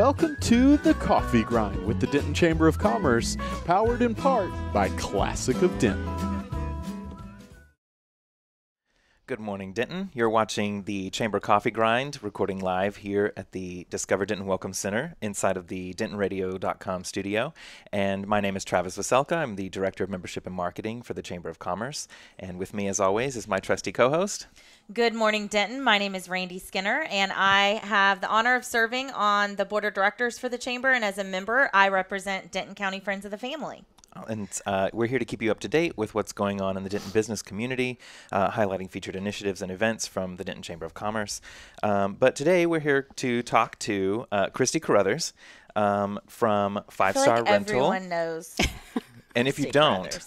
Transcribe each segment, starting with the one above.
Welcome to The Coffee Grind with the Denton Chamber of Commerce, powered in part by Classic of Denton. Good morning, Denton. You're watching the Chamber Coffee Grind, recording live here at the Discover Denton Welcome Center inside of the DentonRadio.com studio. And my name is Travis Veselka. I'm the Director of Membership and Marketing for the Chamber of Commerce. And with me, as always, is my trusty co-host. Good morning, Denton. My name is Randy Skinner, and I have the honor of serving on the Board of Directors for the Chamber. And as a member, I represent Denton County Friends of the Family. And we're here to keep you up to date with what's going on in the Denton business community, highlighting featured initiatives and events from the Denton Chamber of Commerce. But today we're here to talk to Christy Carruthers from Five Star Rental. Everyone knows. And if you don't,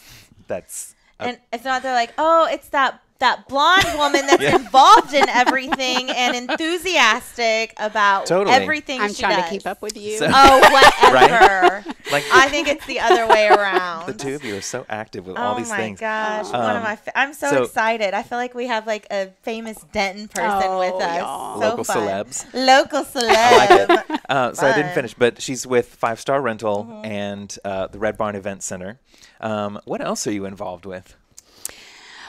that's... And if not, they're like, oh, it's that blonde woman that's involved in everything and enthusiastic about everything I'm she trying does. to keep up with you. So, whatever. Right? Like I think it's the other way around. The two of you are so active with all these things. Oh my gosh. I'm so excited. I feel like we have like a famous Denton person with us. Y'all. So Local fun. celebs. Local celeb. I like it. So I didn't finish, but she's with Five Star Rental and the Red Barn Event Center. What else are you involved with?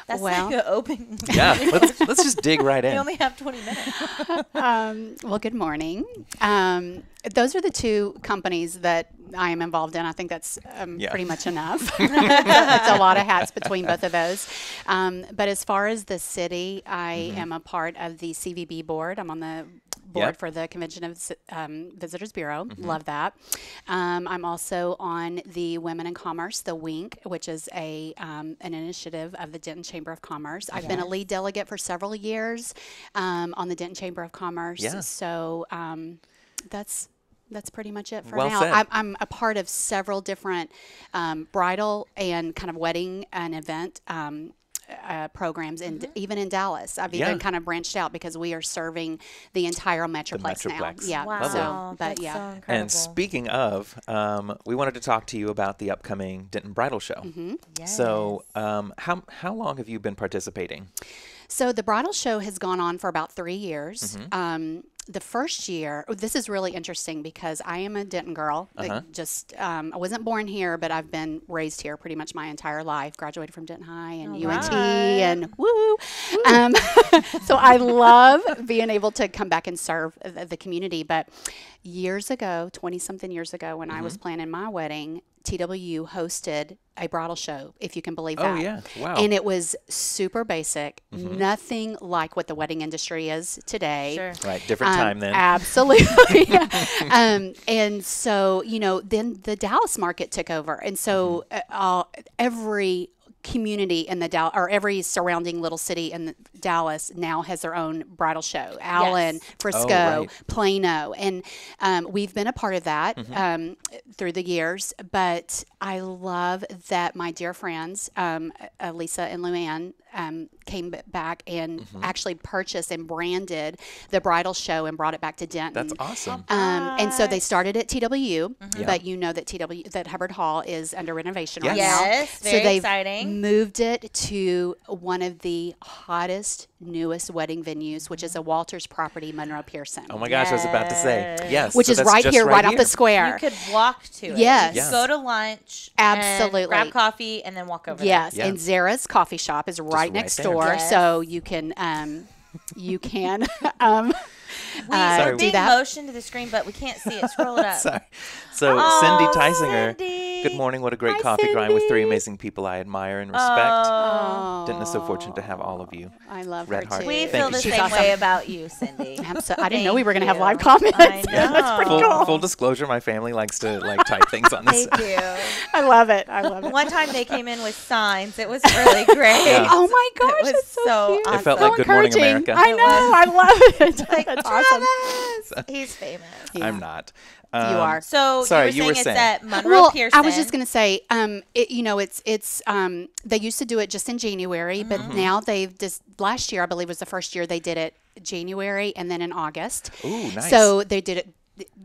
That's Well, like an open. Yeah, let's just dig right in. We only have 20 minutes. well, good morning. Those are the two companies that I am involved in. I think that's pretty much enough. It's a lot of hats between both of those. But as far as the city, I am a part of the CVB board. I'm on the board for the Convention of Visitors Bureau. Love that. I'm also on the Women in Commerce, the WINK, which is an initiative of the Denton Chamber of Commerce. I've been a lead delegate for several years on the Denton Chamber of Commerce. Yeah. So that's pretty much it for Well now. said. I'm a part of several different bridal and kind of wedding and event programs, and even in Dallas. I've even kind of branched out because we are serving the entire Metroplex now. Yeah. Wow. So, but That's yeah. so incredible. And speaking of, we wanted to talk to you about the upcoming Denton Bridal Show. Yes. So how long have you been participating? So the bridal show has gone on for about 3 years. The first year, this is really interesting because I am a Denton girl. I wasn't born here, but I've been raised here pretty much my entire life. Graduated from Denton High and UNT and woo. So I love being able to come back and serve the community. But years ago, 20-something years ago, when I was planning my wedding, TW hosted a bridal show, if you can believe that. Oh, yeah. Wow. And it was super basic, nothing like what the wedding industry is today. Sure. Right, different time then. Absolutely. And so, then the Dallas market took over. And so every community in the Dallas, or every surrounding little city in Dallas now has their own bridal show. Allen, Frisco, Plano, and we've been a part of that through the years. But I love that my dear friends, Lisa and Luann, came back and actually purchased and branded the bridal show and brought it back to Denton. That's awesome. And so they started at TW, but you know that Hubbard Hall is under renovation right now. Yes, So very they've exciting. moved it to one of the hottest, newest wedding venues, which is a Walters property, Monroe Pearson. Oh my gosh, I was about to say. Yes. Which so is that's right just here, right off the square. You could walk to it. Yes. You go to lunch. Absolutely. And grab coffee and then walk over Yes, Yeah. and Zara's coffee shop is right next there. door, Yes. so you can you can We're do being that. motioned to the screen, but we can't see it. Scroll it up. Sorry. So Oh, Cindy Tysinger, Cindy. good morning. What a great Hi, coffee grind with three Cindy. amazing people I admire and respect. Oh. Denton is so fortunate to have all of you. I love Red her heart. too. We Thank feel you. the She's same awesome. way about you, Cindy. I didn't know we were going to have live you. comments. I That's pretty know. cool. Full disclosure, my family likes to type things on this. They do. I love it. I love it. One time they came in with signs. It was really great. Yeah. Oh my gosh, was it's so cute. so It felt So like Good Morning encouraging. America. I know. I love it. Like, That's awesome. Travis! He's famous. Yeah. I'm not. You are. So Sorry, you were saying it's at Monroe Well, Pearson. I was just going to say, it's they used to do it just in January, but now they've just last year, I believe was the first year they did it January and then in August. Ooh, nice. So they did it.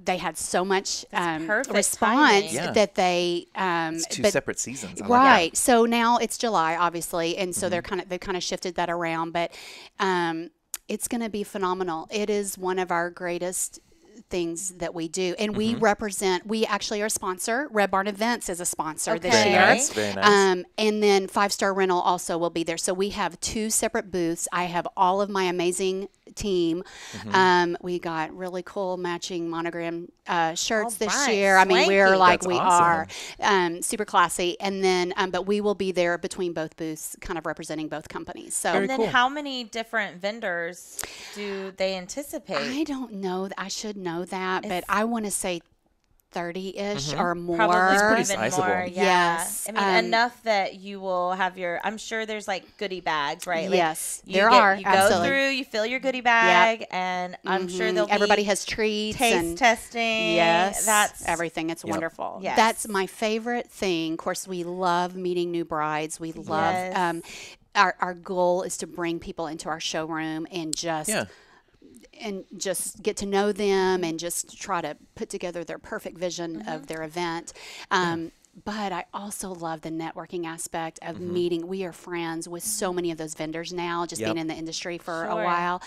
They had so much perfect response timing. Yeah. that they It's two separate seasons. I like right. that. So now it's July, obviously, and so they've kind of shifted that around, but it's going to be phenomenal. It is one of our greatest things that we do. And we actually are a sponsor. Red Barn Events is a sponsor this Okay. year. Very nice. Very nice. And then 5 Star Rental also will be there. So we have 2 separate booths. I have all of my amazing team. We got really cool matching monogram shirts this right. year. I mean, we're Swanky. like, That's we awesome. are super classy. And then, but we will be there between both booths, kind of representing both companies. So And then cool. how many different vendors do they anticipate? I don't know. I should know that, but I want to say 30-ish or more. Probably It's pretty even sizable. more. Yeah. Yes. I mean, enough that you will have your. I'm sure there's like goodie bags, right? Like, Yes, you there are, You go absolutely. through, you fill your goodie bag, and I'm sure there'll Everybody be has treats taste and testing. yes, That's everything. It's wonderful. Yes. That's my favorite thing. Of course, we love meeting new brides. We love. Yes. Our goal is to bring people into our showroom and just get to know them and just try to put together their perfect vision of their event. But I also love the networking aspect of meeting. We are friends with so many of those vendors now, just being in the industry for a Sure. while,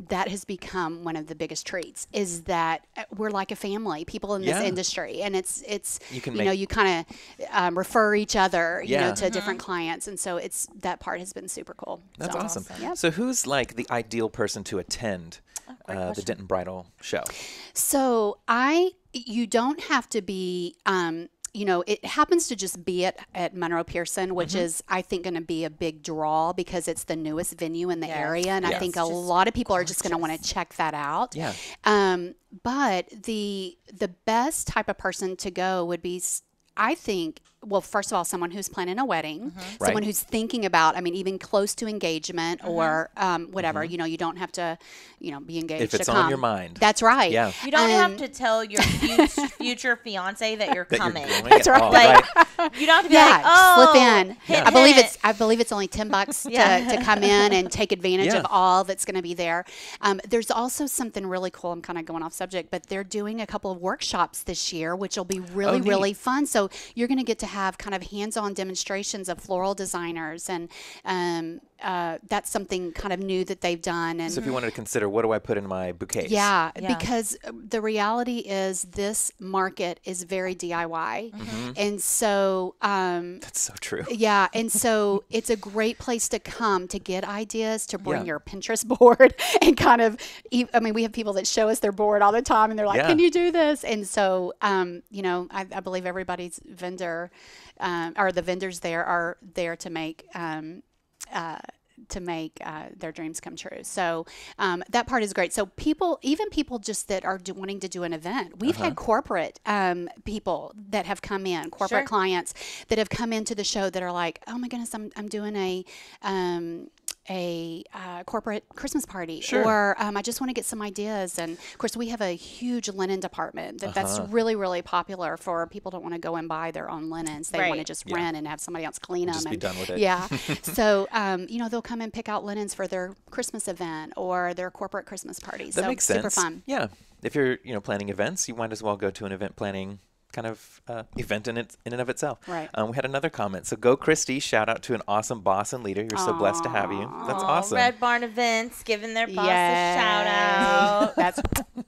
that has become one of the biggest treats, is that we're like a family, people in this industry. And it's you kind of refer each other, you know, to different clients. And so that part has been super cool. That's So, awesome. yeah. So who's like the ideal person to attend the Denton Bridal show? So you don't have to be, it happens to just be at Monroe Pearson, which is, I think, going to be a big draw because it's the newest venue in the area. And I think a lot of people are just going to want to check that out. Yeah. But the best type of person to go would be, I think, well, first of all, someone who's planning a wedding, someone Right. who's thinking about, even close to engagement or whatever. You know, you don't have to, be engaged If it's to on come. your mind. That's right. Yeah. You don't have to tell your future fiance that you're That coming. you're going? That's right. Oh, Like, right. you don't have to be like, oh, slip in. hint, I believe hint. I believe it's only $10 Yeah. to come in and take advantage Yeah. of all that's going to be there. There's also something really cool. I'm kind of going off subject, but they're doing a couple of workshops this year, which will be really, neat. really fun. So you're going to get to have kind of hands-on demonstrations of floral designers, and that's something kind of new that they've done. And So if you wanted to consider, what do I put in my bouquets? yeah, Yeah. because the reality is this market is very DIY. And so That's so true. yeah, and so it's a great place to come to get ideas, to bring your Pinterest board and kind of, we have people that show us their board all the time and they're like, Yeah. can you do this? And so, I believe everybody's vendor, or the vendors there are there to make their dreams come true. So that part is great. So even people just that are wanting to do an event, we've had corporate people that have come in, corporate Sure. clients that have come into the show that are like, oh my goodness, I'm doing a corporate Christmas party, Sure. or I just want to get some ideas. And of course, we have a huge linen department that's really, really popular for people that want to go and buy their own linens. They want to Right. just rent and have somebody else clean them. Just be and, done with it. Yeah. So, they'll come and pick out linens for their Christmas event or their corporate Christmas party. That so makes sense. super fun. Yeah. If you're, planning events, you might as well go to an event planning kind of event in and of itself. Right. We had another comment. So go Christy, shout out to an awesome boss and leader. You're so blessed to have you. That's awesome. Red Barn Events giving their boss Yay. a shout out. That's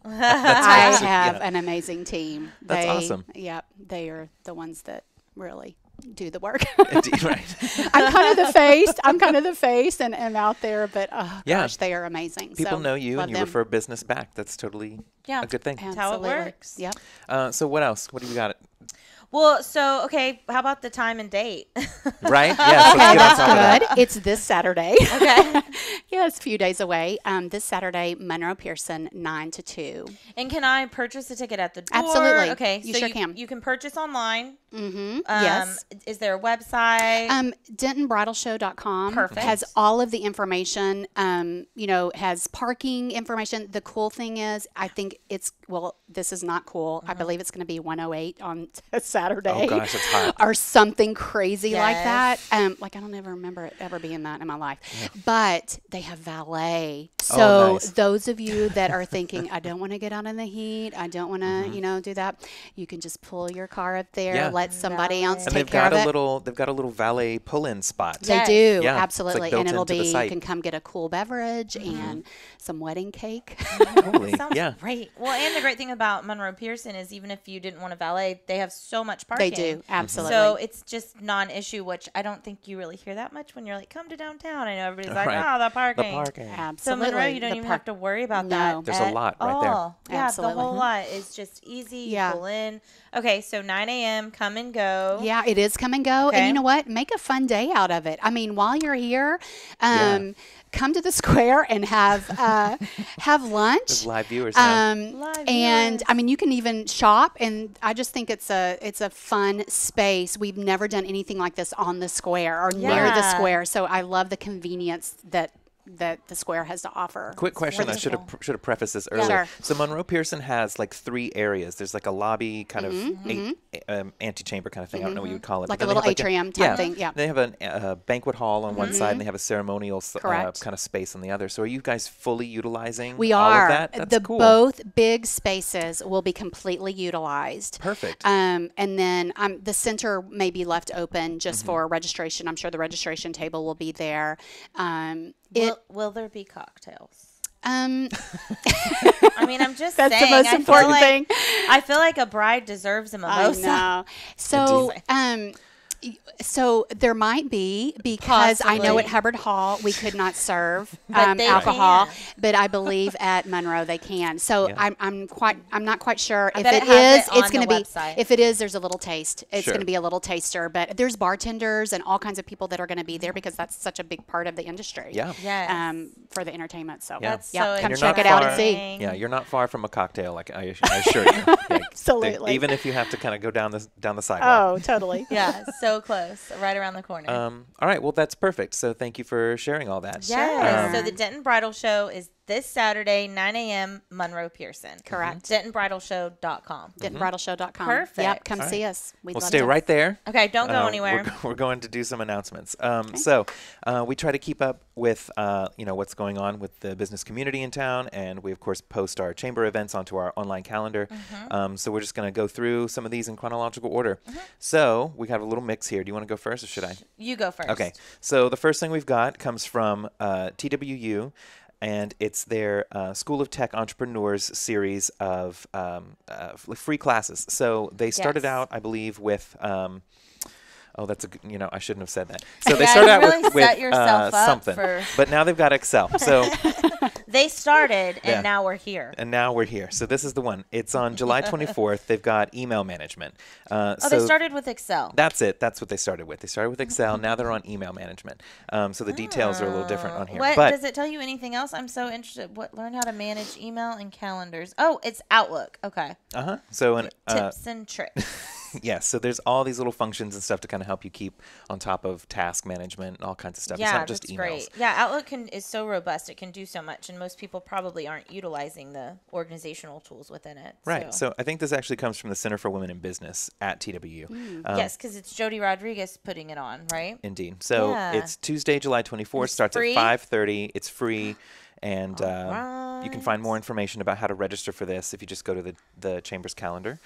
That's I have yeah. an amazing team. That's awesome. Yep. They are the ones that really do the work. Indeed, right. I'm kind of the face and out there, but gosh, they are amazing. People So, know you love and you them. refer business back. That's totally Yeah. a good thing. That's how it Absolutely. works. Yep. So what else? What do we got? Well, so, okay, how about the time and date? Right? Yes. Okay, let's that's get on top of that. good. It's this Saturday. Okay. Yeah, it's a few days away. This Saturday, Monroe Pearson, 9 to 2. And can I purchase a ticket at the door? Absolutely. Okay. You so sure can. You can purchase online. Mm-hmm. Yes. Is there a website? DentonBridalShow.com Perfect. has all of the information, has parking information. The cool thing is, I think this is not cool. I believe it's going to be 108 on Saturday. Saturday. Oh gosh, it's hot. Or something crazy like that. Yes. Like I don't ever remember it ever being that in my life. But they have valet. Oh, So nice. those of you that are thinking, I don't want to get out in the heat, I don't want to, do that, you can just pull your car up there, Yeah. let somebody else And take they've care got of a it. little valet pull-in spot. They Yes. do, Yeah, it's like absolutely. built And it'll into the be, you site. can come get a cool beverage and some wedding cake. Holy, Sounds yeah. great. Well, and the great thing about Monroe Pearson is even if you didn't want a valet, they have so much parking. They do, absolutely. So it's just non-issue, which I don't think you really hear that much when you're like, come to downtown. I know everybody's like, Right. oh, the parking. The parking. So Absolutely. Monroe, you don't The even park- have to worry about No. that. There's a at lot right there. all. Yeah, Absolutely. the whole lot is just easy. Yeah. You pull in. Okay, so 9 a.m., come and go. Yeah, it is come and go. Okay. And you know what? Make a fun day out of it. I mean, while you're here, Yeah. come to the square and have have lunch. There's live viewers now. Live And viewers. I mean, you can even shop, and I just think it's a fun space. We've never done anything like this on the square or near the Yeah. square, so I love the convenience that the square has to offer. Quick question. I should have prefaced this earlier. Sure. So Monroe Pearson has like 3 areas. There's like a lobby kind of antechamber kind of thing. I don't know what you would call it. Like but a then they little have atrium type thing, yeah. They have a banquet hall on one side, and they have a ceremonial Correct. kind of space on the other. So are you guys fully utilizing We all are. of that? That's cool. Both big spaces will be completely utilized. Perfect. And then the center may be left open just for registration. I'm sure the registration table will be there. Will there be cocktails? Um, I mean, I'm just That's the saying. most I feel important like- thing. I feel like a bride deserves a mimosa. I know. So, so there might be, because I know Possibly. at Hubbard Hall we could not serve But they alcohol, can. but I believe at Monroe they can. So Yeah. I'm not quite sure if bet it it has is. it It's on going to the be. website. If it is, there's a little taste. It's Sure. going to be a little taster, but there's bartenders and all kinds of people that are going to be there because that's such a big part of the industry. Yeah. Yes. For the entertainment. So Yeah. That's so come you're check not it out far- and see. Yeah, you're not far from a cocktail, like I assure you. Like, Absolutely. even if you have to kind of go down the sidewalk. Oh, totally. Yeah, so close, right around the corner. All right, well that's perfect. So thank you for sharing all that. Yes. So the Denton Bridal Show is this Saturday, 9 a.m., Monroe Pearson. Correct. DentonBridalShow.com. DentonBridalShow.com. Perfect. Yep, come All see right. us. We'd We'll love stay to. right there. Okay, don't go anywhere. We're going to do some announcements. So we try to keep up with what's going on with the business community in town, and we of course post our chamber events onto our online calendar. So we're just going to go through some of these in chronological order. So we have a little mix here. Do you want to go first, or should I? You go first. Okay. So the first thing we've got comes from TWU. And it's their School of Tech Entrepreneurs series of free classes. So they started Yes. out, I believe, with that's I shouldn't have said that. So they Yeah, started you out really with set yourself up something, for- but now they've got Excel. So They started, and Yeah. now we're here. and now we're here. So this is the one. It's on July 24th. They've got email management. Oh, they started with Excel. That's it. That's what they started with. They started with Excel. Now they're on email management. So the details are a little different on here. What but does it tell you anything else? I'm so interested. Learn how to manage email and calendars. Oh, it's Outlook. Okay. so an Tips and tricks. yes, so there's all these little functions and stuff to kind of help you keep on top of task management and all kinds of stuff. Yeah, it's not just that's emails. great. Yeah, Outlook is so robust. It can do so much, and most people probably aren't utilizing the organizational tools within it. Right. So I think this actually comes from the Center for Women in Business at TWU. yes, because it's Jody Rodriguez putting it on, right? Indeed. So Yeah. it's Tuesday, July 24th. It's Starts free? at 5:30. It's free. And you can right. find more information about how to register for this if you just go to the Chamber's calendar.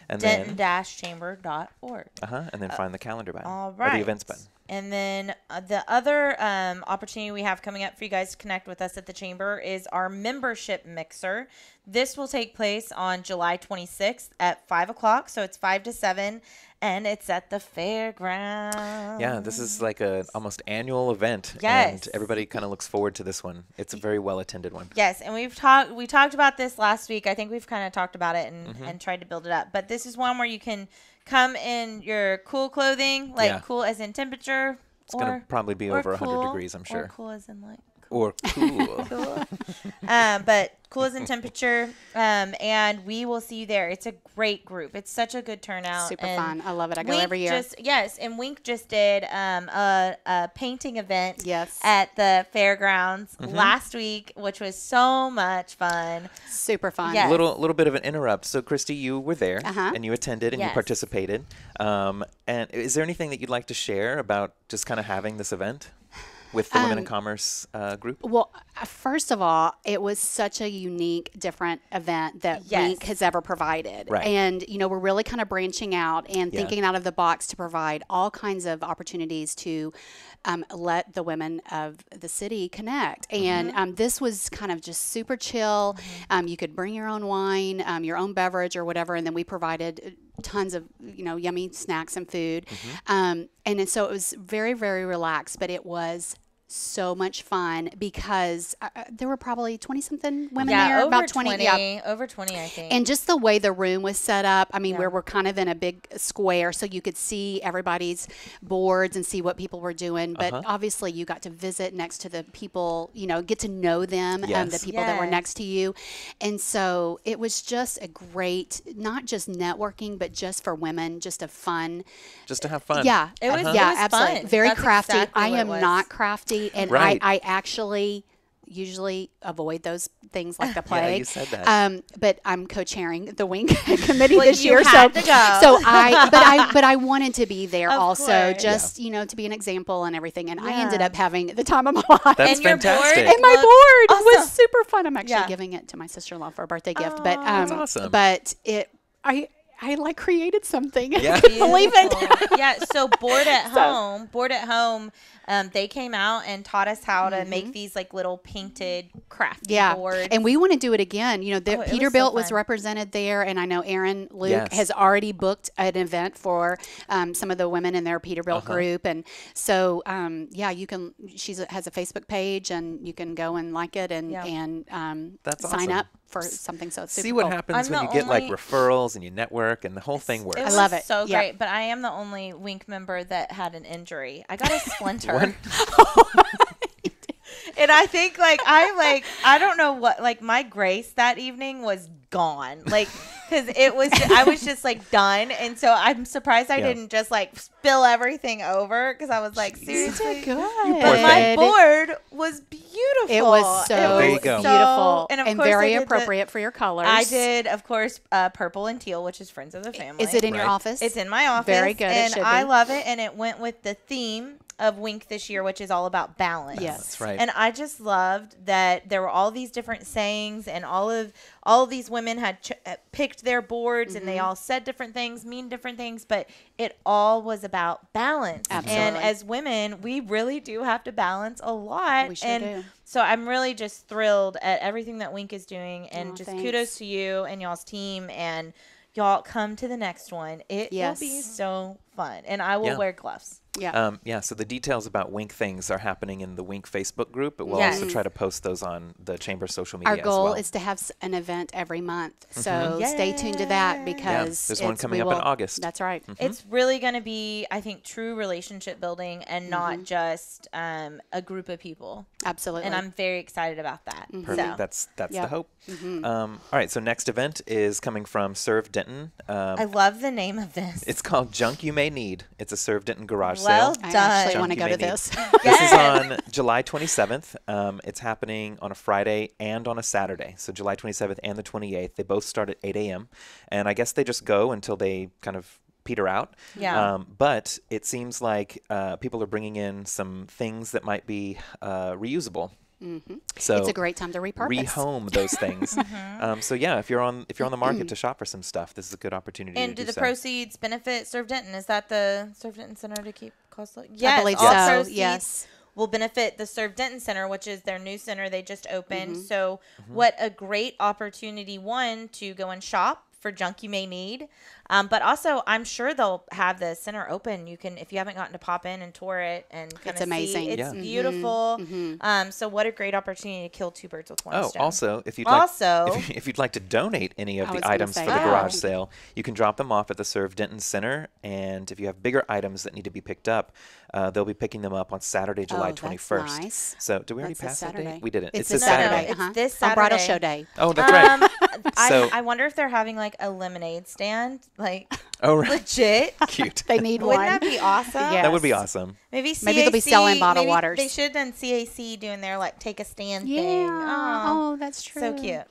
And then, Denton-chamber.org. and then find the calendar button. All Or right. the events button. And then the other opportunity we have coming up for you guys to connect with us at the Chamber is our membership mixer. This will take place on July 26th at 5 o'clock. So it's 5 to 7, and it's at the fairground. Yeah, this is like a almost annual event. Yes. And everybody kind of looks forward to this one. It's a very well attended one. Yes, and we talked about this last week. I think we've kind of talked about it and tried to build it up. But this is one where you can come in your cool clothing, like Yeah. cool as in temperature. It's going to probably be or over 100 cool, degrees, I'm Or sure. cool as in like Or cool. Cool. But cool as in temperature. And we will see you there. It's a great group. It's such a good turnout. Super and fun. I love it. I go Wink every year. Yes, and Wink just did a painting event Yes. at the fairgrounds last week, which was so much fun. Super fun. Yes. Little bit of an interrupt. So, Christy, you were there Uh-huh. and you attended and you Yes. participated. And is there anything that you'd like to share about just kind of having this event with the Women in Commerce group? Well, first of all, it was such a unique, different event that Yes. Wink has ever provided. Right. And, we're really kind of branching out and Yeah. thinking out of the box to provide all kinds of opportunities to let the women of the city connect. And this was kind of just super chill. You could bring your own wine, your own beverage or whatever, and then we provided tons of, yummy snacks and food. So it was very, very relaxed, but it was so much fun because there were probably 20-something women there, over about 20. Yeah. Over 20, I think. And just the way the room was set up, where we're kind of in a big square, so you could see everybody's boards and see what people were doing. But obviously, you got to visit next to the people, get to know them, Yes. the people that were Yes. next to you. And so it was just a great, not just networking, but just for women, just a fun. Just to have fun. Yeah, It was- yeah, it was absolutely. fun. Very That's crafty. exactly I what it am was. not crafty, and Right. I actually usually avoid those things like the Yeah, plague. you said that. But I'm co-chairing the Wink committee Well, this you year, had so to go. so but I wanted to be there Of also, course. just to be an example and everything. And I ended Yeah. up having the time of my life. That's And your fantastic. board- And my Look board awesome. was super fun. I'm actually Yeah. giving it to my sister-in-law for a birthday gift. But that's awesome. But I like created something. Yeah. I couldn't believe it. Beautiful. Yeah, so Board at Home, they came out and taught us how to make these like little painted crafty Yeah, boards. and we want to do it again. it was Peterbilt so was fun. represented there, and I know Erin Luke Yes. has already booked an event for some of the women in their Peterbilt group, and so you can. She has a Facebook page, and you can go and like it and That's sign awesome. up for something. So it's super See what cool. happens I'm when the you get like only- referrals and you network and the whole thing works. It I was love it. so Yeah. great, but I am the only Wink member that had an injury. I got a splinter. What? And I think I don't know what, my grace that evening was gone. Because I was just done. And so I'm surprised I didn't just spill everything over, because I was seriously. Good. But my board was beautiful. It was so There you go. beautiful and, and, of course, very I did appropriate for your colors. I did, of course, purple and teal, which is Friends of the Family. Is it in your Right. office? It's in my office. Very good. And it should I be. love it. And it went with the theme of Wink this year, which is all about balance. Yes. That's right. And I just loved that there were all these different sayings, and all of these women had picked their boards, and Mm-hmm. they all said different things, mean different things, but it all was about balance. Absolutely. And as women, we really do have to balance a lot. We sure and do. so I'm really just thrilled at everything that Wink is doing, and Oh, just thanks. kudos to you and y'all's team, and y'all come to the next one. It Yes. will be so fun, and I will Yeah. wear gloves. Yeah. So the details about Wink things are happening in the Wink Facebook group, but we'll Yes. also try to post those on the Chamber social media Our goal as well. is to have an event every month. So stay tuned to that, Yay. because there's one coming up in August. That's right. It's really going to be, I think, true relationship building, and not just a group of people. Absolutely. And I'm very excited about that. Perfect. So, That's Yep. the hope. All right. So next event is coming from Serve Denton. I love the name of this. It's called Junk You May Need. It's a Serve Denton garage Well sale. I done. actually want to Junk go you to may this. This is on July 27th. It's happening on a Friday and on a Saturday. So July 27th and the 28th. They both start at 8 a.m. And I guess they just go until they kind of peter out. Yeah. But it seems like people are bringing in some things that might be reusable. So It's a great time to repurpose. rehome those things. So yeah, if you're on the market to shop for some stuff, this is a good opportunity And to do do the so. proceeds benefit Serve Denton? Is that the Serve Denton Center to keep costs low? Yes, I believe all so. proceeds Yes. will benefit the Serve Denton Center, which is their new center they just opened. Mm-hmm. So what a great opportunity, one, to go and shop for junk you may need. But also, I'm sure they'll have the center open. You can, if you haven't gotten to pop in and tour it and kind It's of amazing. see, it's Yeah. beautiful. So what a great opportunity to kill two birds with one Oh, stone. also, if you'd Also- like, if you'd like to donate any of I was the gonna items say for the that. garage sale, you can drop them off at the Serve Denton Center. And if you have bigger items that need to be picked up, they'll be picking them up on Saturday, July that's 21st. nice. So, did we already That's a pass that Saturday. date? We didn't. It's this a Saturday. No, Saturday. it's this On Bridal Saturday. Show Day. Oh, that's right. So- I wonder if they're having like a lemonade stand, like Oh, right. legit. Cute. They need Wouldn't one. that be awesome? Yeah. That would be Yes. awesome. Maybe CAC, Maybe they'll be selling bottled maybe waters. They should have done CAC doing their like take a stand Yeah. thing. Aw. Oh, that's true. So cute.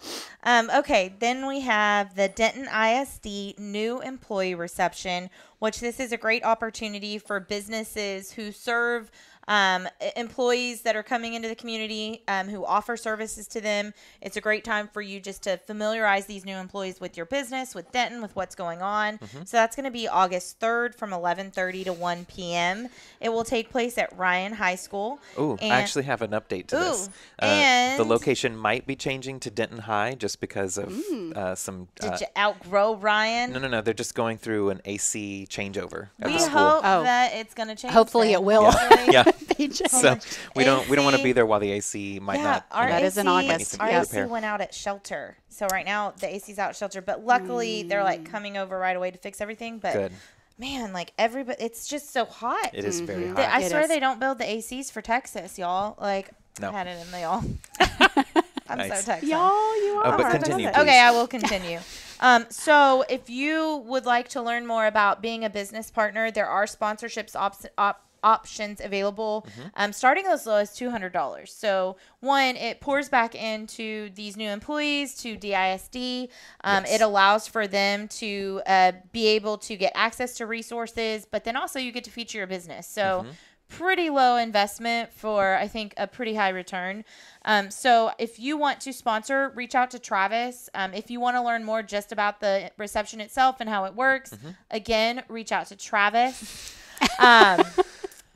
Okay, then we have the Denton ISD new employee reception, which this is a great opportunity for businesses who serve employees that are coming into the community who offer services to them. It's a great time for you just to familiarize these new employees with your business, with Denton, with what's going on. So that's going to be August 3rd from 11:30 to 1 p.m. It will take place at Ryan High School. Ooh, I actually have an update to this. The and- location might be changing to Denton High just because of some. Did you outgrow Ryan? No. They're just going through an AC changeover at We the school. hope Oh. that it's going to change. Hopefully then. it will. Hopefully. Yeah. They just- So we don't want to AC be there while the AC might Yeah, not. our That is in AC, August. our Yep. AC went out at shelter. So right now the AC's out at shelter, but luckily they're like coming over right away to fix everything. But Good. man, like everybody, it's just so hot. It is very hot. I It swear is. they don't build the ACs for Texas, y'all. Like No. I had it in the y'all. I'm Nice. so Texan. Y'all, you are. Oh, but continue, please. Okay, I will continue. So if you would like to learn more about being a business partner, there are sponsorships options available, starting as low as $200. So one, it pours back into these new employees to DISD. It allows for them to be able to get access to resources, but then also you get to feature your business. So pretty low investment for, I think, a pretty high return. So if you want to sponsor, reach out to Travis. If you want to learn more just about the reception itself and how it works, again, reach out to Travis.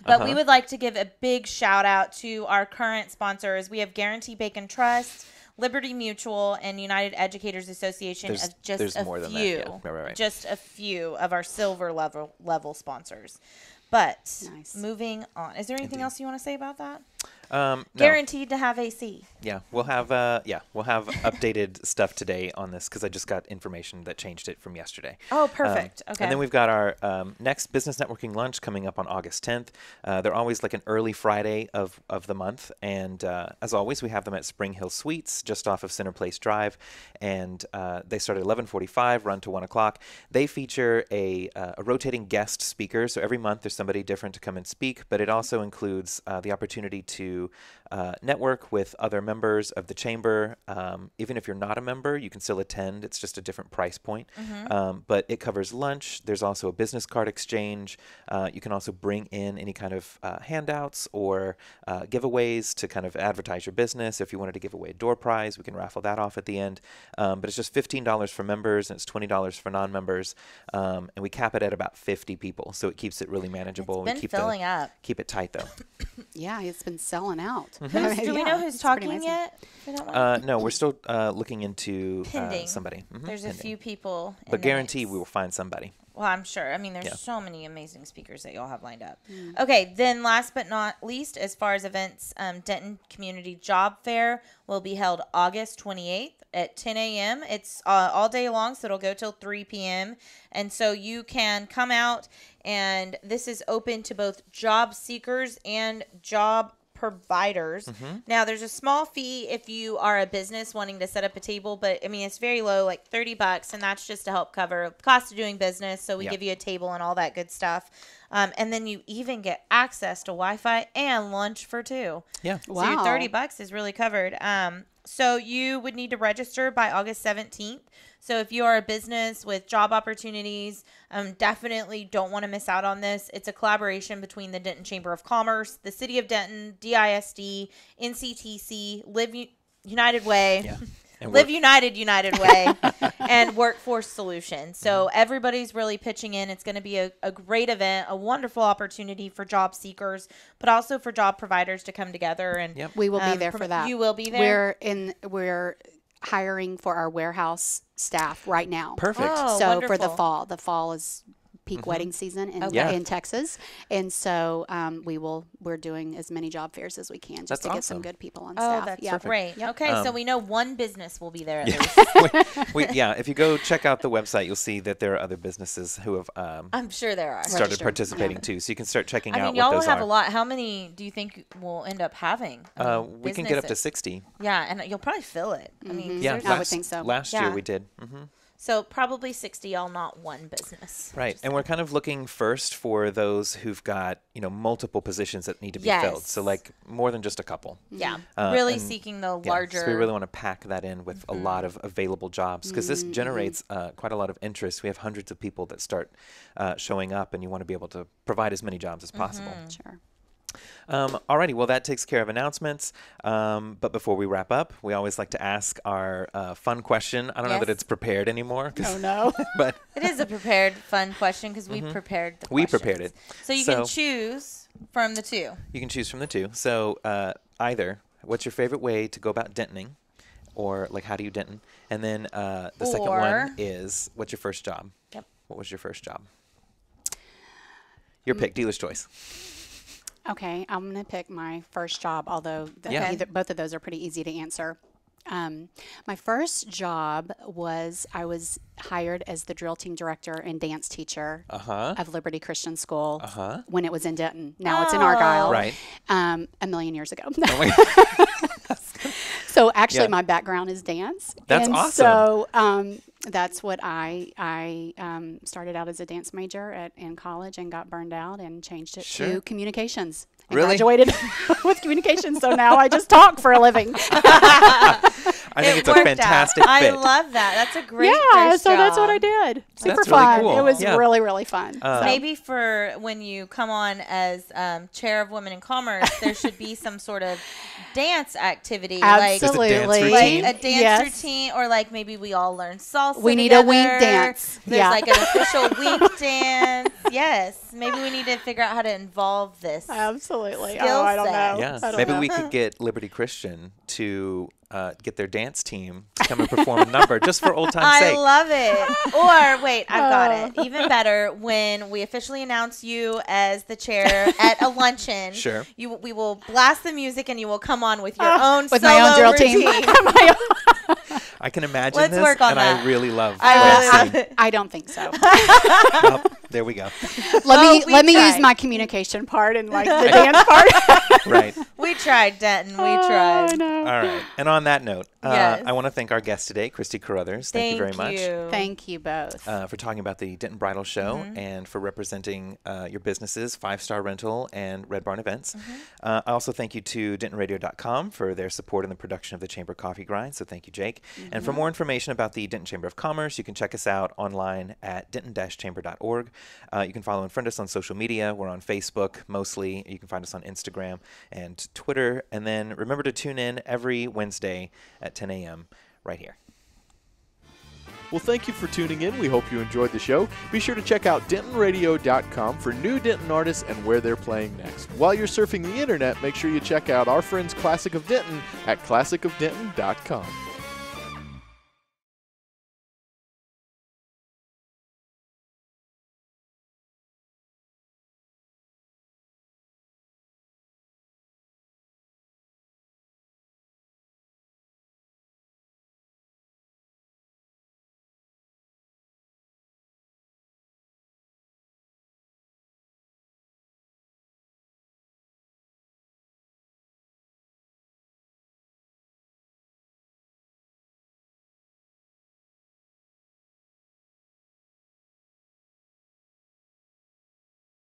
But we would like to give a big shout out to our current sponsors. We have Guarantee Bacon Trust, Liberty Mutual, and United Educators Association. There's more than that. Yeah. Right. Just a few of our silver level sponsors. But Nice. moving on, is there anything else you want to say about that? No. Guaranteed to have AC. Yeah, we'll have updated stuff today on this because I just got information that changed it from yesterday. Oh, perfect. Okay. And then we've got our next business networking lunch coming up on August 10th. They're always like an early Friday of the month, and as always, we have them at Spring Hill Suites, just off of Center Place Drive, and they start at 11:45, run to 1 o'clock. They feature a rotating guest speaker, so every month there's somebody different to come and speak, but it also includes the opportunity to network with other members of the chamber. Even if you're not a member, you can still attend. It's just a different price point. But it covers lunch. There's also a business card exchange. You can also bring in any kind of handouts or giveaways to kind of advertise your business. If you wanted to give away a door prize, we can raffle that off at the end. But it's just $15 for members and it's $20 for non-members. And we cap it at about 50 people. So it keeps it really manageable. It's been filling up. Keep it tight, though. Yeah, it's been selling out. Do we know who's it's pretty talking amazing. yet for that one? No, we're still looking into Pending. somebody. There's a pending. few people. in But the guarantee mix. we will find somebody. Well, I'm sure. I mean, there's Yeah. so many amazing speakers that y'all have lined up. Okay, then last but not least, as far as events, Denton Community Job Fair will be held August 28th at 10 a.m. It's all day long, so it'll go till 3 p.m. And so you can come out, and this is open to both job seekers and job providers. Now, there's a small fee if you are a business wanting to set up a table, but I mean, it's very low, like $30, and that's just to help cover the cost of doing business. So we Yeah. give you a table and all that good stuff. And then you even get access to Wi-Fi and lunch for two. Yeah. So your Wow. $30 is really covered. So you would need to register by August 17th. So if you are a business with job opportunities, definitely don't want to miss out on this. It's a collaboration between the Denton Chamber of Commerce, the City of Denton, DISD, NCTC, United Way. Yeah. And Live work- United Way, and Workforce Solutions. So everybody's really pitching in. It's going to be a great event, a wonderful opportunity for job seekers, but also for job providers to come together. And Yep. We will be there for that. You will be there. We're hiring for our warehouse staff right now. Perfect. Oh, So for wonderful. the fall is peak wedding season in, Yeah. in Texas, and so we're doing as many job fairs as we can just That's to get some awesome. good people on Oh, staff. that's yeah. great. Yep. Okay, so we know one business will be there at least. Yeah, if you go check out the website, you'll see that there are other businesses who have I'm sure there are. started Registered. participating too. So you can start checking I out mean, what y'all will those have are. a lot. How many do you think we'll end up having? We can get up to businesses? 60. Yeah, and you'll probably fill it. I mean, Yeah, there's- I would think so. Last year Yeah. we did. so probably 60, y'all, not one business. Right, and we're kind of looking first for those who've got multiple positions that need to be filled. So Yes. like more than just a couple. Yeah, really and- seeking the Yeah, larger. so we really want to pack that in with a lot of available jobs because this generates quite a lot of interest. We have hundreds of people that start showing up, and you want to be able to provide as many jobs as possible. Sure. Alrighty, well that takes care of announcements. But before we wrap up, we always like to ask our fun question. I don't know that Yes. it's prepared anymore. Oh no. But It is a prepared, fun question because we prepared the We questions. prepared it. So you So- can choose from the two. you can choose from the two. So either, what's your favorite way to go about Dentoning? Or like, how do you Denton? And then the second Or- one is, what's your first job? Yep. What was your first job? Your pick, dealer's choice. Okay, I'm going to pick my first job, although Yeah. both of those are pretty easy to answer. My first job was I was hired as the drill team director and dance teacher of Liberty Christian School when it was in Denton. Now it's in Argyle. Right. A million years ago. Oh my So actually, Yeah. my background is dance. That's and awesome. So that's what I started out as a dance major in college and got burned out and changed it Sure. to communications. And Really? graduated with communications. So now I just talk for a living. I think It it's a worked fantastic out. fit. I love that. That's a great Yeah, first so that's what job. I did. Super That's really fun. cool. It was Yeah. really, really fun. So- Maybe for when you come on as chair of Women in Commerce, there should be some sort of dance activity, Absolutely. Just a dance like routine? a dance Yes. routine, or like maybe we all learn salsa. We need a wink together. dance. There's Yeah. like an official wink dance. Yes, maybe we need to figure out how to involve this. Absolutely. Skill Oh, I don't set. know. Yeah, I don't maybe know. we could get Liberty Christian to get their dance team to come and perform a number just for old time's I sake. love it. Or wait, I've got it. Even better, when we officially announce you as the chair at a luncheon, Sure. we will blast the music and you will come on with your own with solo my own drill team. routine. I can imagine Let's this, work on and that. I really love I what really I'm love seeing. it. I don't think so. Oh, there we go. we Let me use tried. my communication part and like the dance part. Right. We tried, Denton. We Oh, tried. no. All right. And on that note, Yes. I want to thank our guest today, Christy Carruthers. Thank you very much. Thank you both. For talking about the Denton Bridal Show Mm-hmm. and for representing your businesses, 5-Star Rental and Red Barn Events. Mm-hmm. I also thank you to DentonRadio.com for their support in the production of the Chamber Coffee Grind. So thank you, Jake. And Mm-hmm. for more information about the Denton Chamber of Commerce, you can check us out online at denton-chamber.org. You can follow and friend us on social media. We're on Facebook mostly. You can find us on Instagram and Twitter. And then remember to tune in every Wednesday at 10 a.m. right here. Well, thank you for tuning in. We hope you enjoyed the show. Be sure to check out DentonRadio.com for new Denton artists and where they're playing next. While you're surfing the internet, make sure you check out our friends Classic of Denton at ClassicofDenton.com.